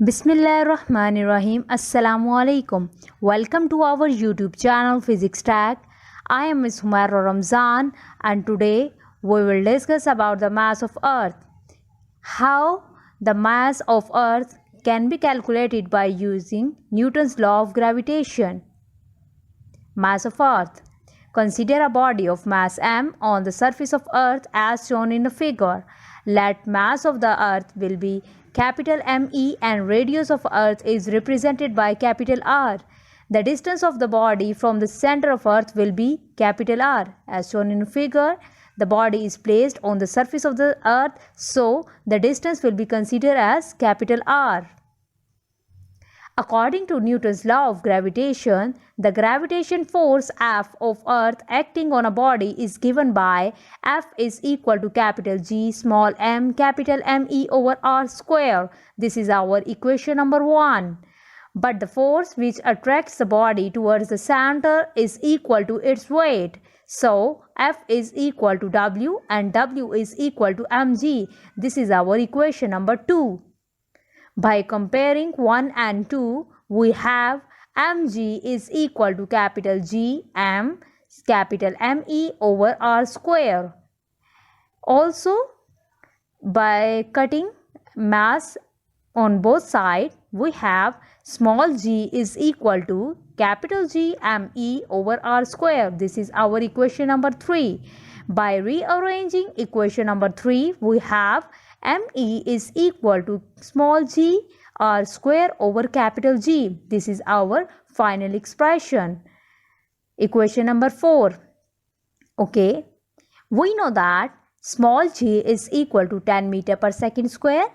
Bismillahirrahmanirrahim. Assalamu alaikum. Welcome to our YouTube channel Physics Tag. I am Ms. Humaira Ramzan and today we will discuss about the mass of Earth. How the mass of Earth can be calculated by using Newton's law of gravitation. Mass of Earth. Consider a body of mass m on the surface of Earth as shown in the figure. Let mass of the Earth will be capital ME and radius of Earth is represented by capital R. The distance of the body from the center of Earth will be capital R. As shown in the figure, the body is placed on the surface of the Earth, so the distance will be considered as capital R. According to Newton's law of gravitation, the gravitation force F of Earth acting on a body is given by F is equal to capital G small m capital ME over R square. This is our equation number 1. But the force which attracts the body towards the center is equal to its weight. So, F is equal to W and W is equal to mg. This is our equation number 2. By comparing 1 and 2, we have mg is equal to capital G m capital ME over R square. Also, by cutting mass on both sides, we have small g is equal to capital G ME over R square. This is our equation number 3. By rearranging equation number 3, we have ME is equal to small g R square over capital G. This is our final expression. Equation number 4. Okay, we know that small g is equal to 10 meter per second square.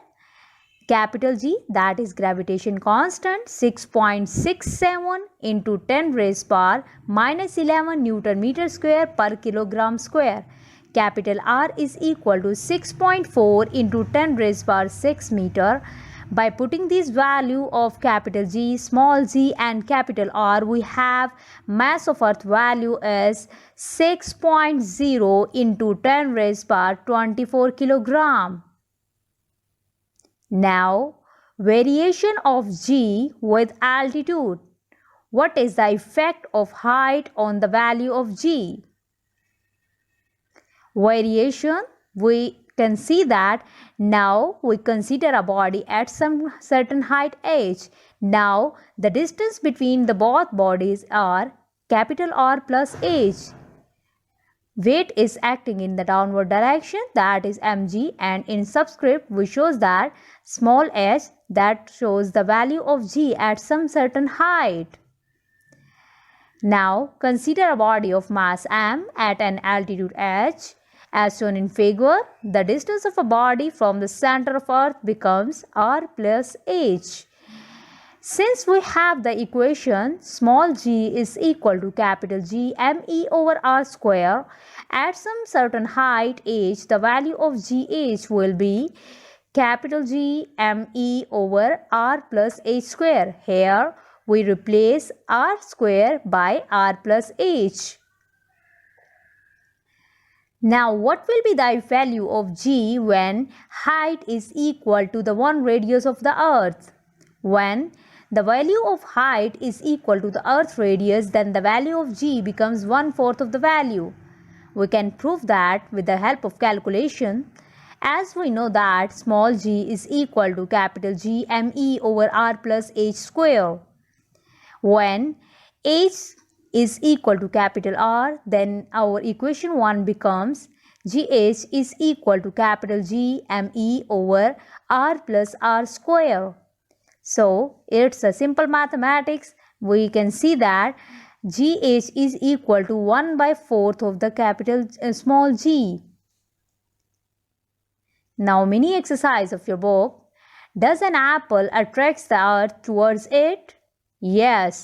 Capital G, that is gravitation constant, 6.67 into 10 raised power minus 11 Newton meter square per kilogram square. Capital R is equal to 6.4 into 10 raised power 6 meter. By putting this value of capital G, small g and capital R, we have mass of Earth value as 6.0 into 10 raised power 24 kilogram. Now, variation of g with altitude. What is the effect of height on the value of g? Variation, we can see that now we consider a body at some certain height h. Now, the distance between the both bodies are capital R plus h. Weight is acting in the downward direction, that is mg, and in subscript we shows that small h, that shows the value of g at some certain height. Now consider a body of mass m at an altitude h. As shown in figure, the distance of a body from the center of Earth becomes r plus h. Since we have the equation small g is equal to capital G ME over R square, at some certain height h, the value of gh will be capital G ME over R plus h square. Here we replace R square by R plus h. Now what will be the value of g when height is equal to the 1 radius of the Earth? When the value of height is equal to the Earth radius, then the value of g becomes 1/4 of the value. We can prove that with the help of calculation, as we know that small g is equal to capital G ME over R plus h square. When h is equal to capital R, then our equation 1 becomes gh is equal to capital G ME over R plus R square. So, it's a simple mathematics. We can see that gh is equal to 1/4 of the capital small g. Now, mini exercise of your book. Does an apple attracts the earth towards it? Yes,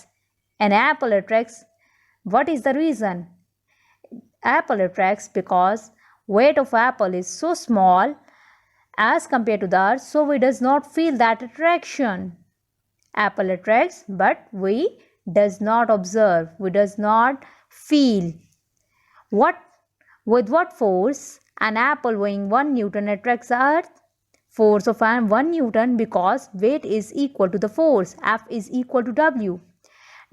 an apple attracts. What is the reason? Apple attracts because weight of apple is so small as compared to the earth, so we does not feel that attraction. Apple attracts, but we does not observe, we does not feel. With what force an apple weighing 1 Newton attracts the earth? force of 1 Newton because weight is equal to the force. F is equal to W.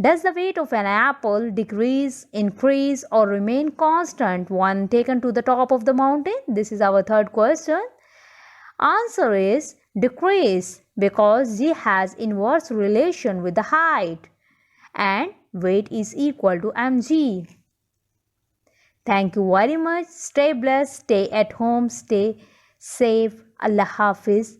Does the weight of an apple decrease, increase, or remain constant when taken to the top of the mountain? This is our third question. Answer is decrease because G has inverse relation with the height and weight is equal to mg. Thank you very much. Stay blessed, stay at home, stay safe. Allah Hafiz.